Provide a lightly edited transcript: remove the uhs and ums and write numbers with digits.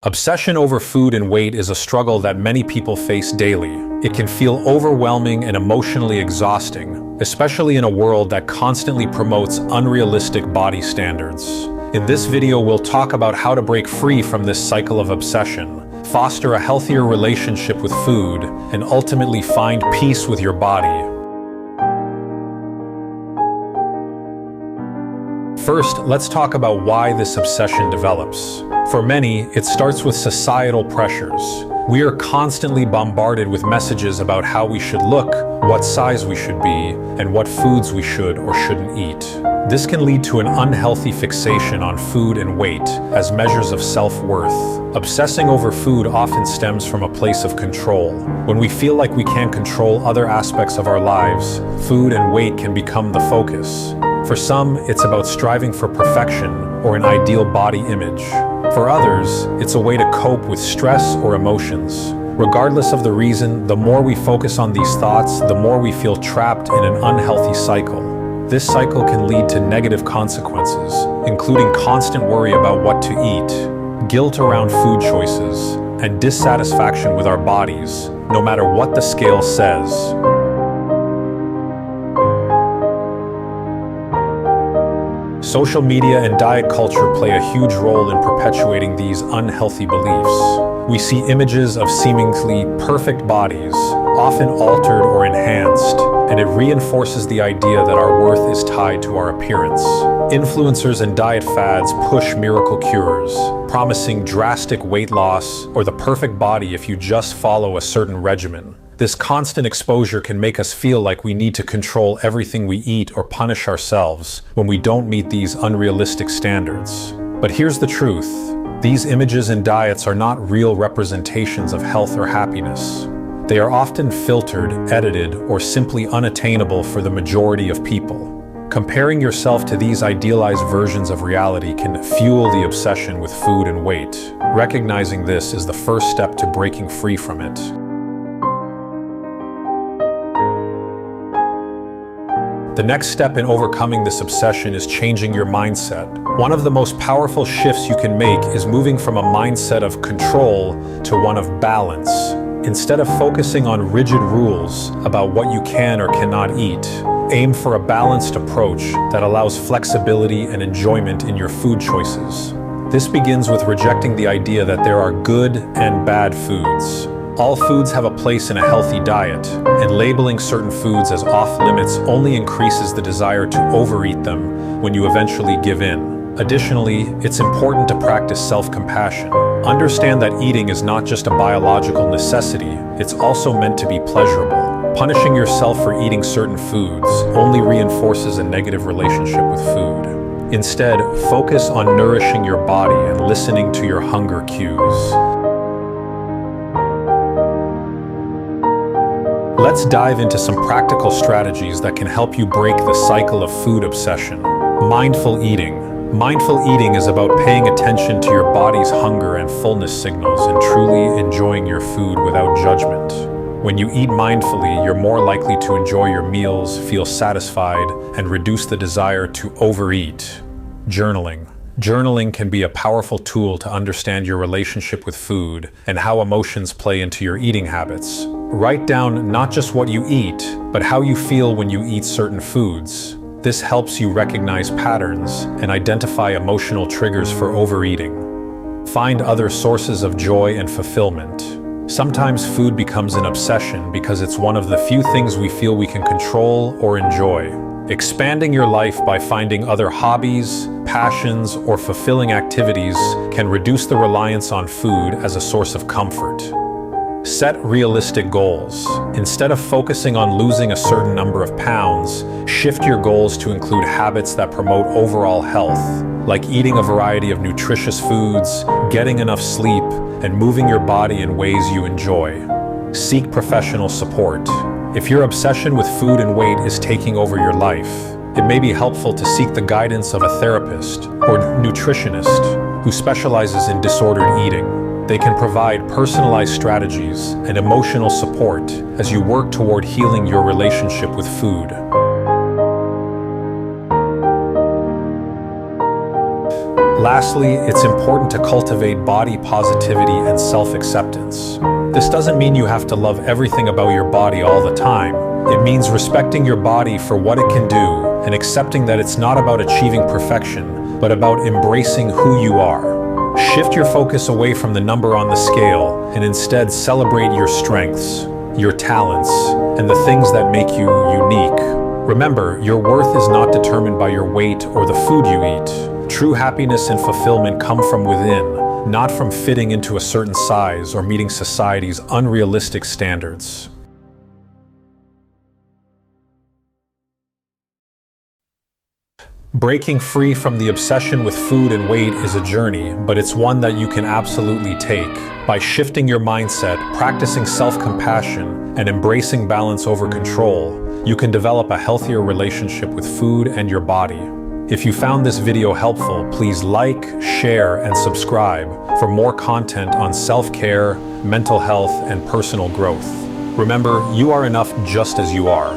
Obsession over food and weight is a struggle that many people face daily. It can feel overwhelming and emotionally exhausting, especially in a world that constantly promotes unrealistic body standards. In this video, we'll talk about how to break free from this cycle of obsession, foster a healthier relationship with food, and ultimately find peace with your body. First, let's talk about why this obsession develops. For many, it starts with societal pressures. We are constantly bombarded with messages about how we should look, what size we should be, and what foods we should or shouldn't eat. This can lead to an unhealthy fixation on food and weight as measures of self-worth. Obsessing over food often stems from a place of control. When we feel like we can't control other aspects of our lives, food and weight can become the focus. For some, it's about striving for perfection or an ideal body image. For others, it's a way to cope with stress or emotions. Regardless of the reason, the more we focus on these thoughts, the more we feel trapped in an unhealthy cycle. This cycle can lead to negative consequences, including constant worry about what to eat, guilt around food choices, and dissatisfaction with our bodies, no matter what the scale says. Social media and diet culture play a huge role in perpetuating these unhealthy beliefs. We see images of seemingly perfect bodies, often altered or enhanced, and it reinforces the idea that our worth is tied to our appearance. Influencers and diet fads push miracle cures, promising drastic weight loss or the perfect body if you just follow a certain regimen. This constant exposure can make us feel like we need to control everything we eat or punish ourselves when we don't meet these unrealistic standards. But here's the truth. These images and diets are not real representations of health or happiness. They are often filtered, edited, or simply unattainable for the majority of people. Comparing yourself to these idealized versions of reality can fuel the obsession with food and weight. Recognizing this is the first step to breaking free from it. The next step in overcoming this obsession is changing your mindset. One of the most powerful shifts you can make is moving from a mindset of control to one of balance. Instead of focusing on rigid rules about what you can or cannot eat, aim for a balanced approach that allows flexibility and enjoyment in your food choices. This begins with rejecting the idea that there are good and bad foods. All foods have a place in a healthy diet, and labeling certain foods as off-limits only increases the desire to overeat them when you eventually give in. Additionally, it's important to practice self-compassion. Understand that eating is not just a biological necessity, it's also meant to be pleasurable. Punishing yourself for eating certain foods only reinforces a negative relationship with food. Instead, focus on nourishing your body and listening to your hunger cues. Let's dive into some practical strategies that can help you break the cycle of food obsession. Mindful eating. Mindful eating is about paying attention to your body's hunger and fullness signals and truly enjoying your food without judgment. When you eat mindfully, you're more likely to enjoy your meals, feel satisfied, and reduce the desire to overeat. Journaling. Journaling can be a powerful tool to understand your relationship with food and how emotions play into your eating habits. Write down not just what you eat, but how you feel when you eat certain foods. This helps you recognize patterns and identify emotional triggers for overeating. Find other sources of joy and fulfillment. Sometimes food becomes an obsession because it's one of the few things we feel we can control or enjoy. Expanding your life by finding other hobbies, passions, or fulfilling activities can reduce the reliance on food as a source of comfort. Set realistic goals. Instead of focusing on losing a certain number of pounds, shift your goals to include habits that promote overall health, like eating a variety of nutritious foods, getting enough sleep, and moving your body in ways you enjoy. Seek professional support. If your obsession with food and weight is taking over your life, it may be helpful to seek the guidance of a therapist or nutritionist who specializes in disordered eating. They can provide personalized strategies and emotional support as you work toward healing your relationship with food. Lastly, it's important to cultivate body positivity and self-acceptance. This doesn't mean you have to love everything about your body all the time. It means respecting your body for what it can do and accepting that it's not about achieving perfection, but about embracing who you are. Shift your focus away from the number on the scale and instead celebrate your strengths, your talents, and the things that make you unique. Remember, your worth is not determined by your weight or the food you eat. True happiness and fulfillment come from within, not from fitting into a certain size or meeting society's unrealistic standards. Breaking free from the obsession with food and weight is a journey, but it's one that you can absolutely take. By shifting your mindset, practicing self-compassion, and embracing balance over control, you can develop a healthier relationship with food and your body. If you found this video helpful, please like, share, and subscribe for more content on self-care, mental health, and personal growth. Remember, you are enough just as you are.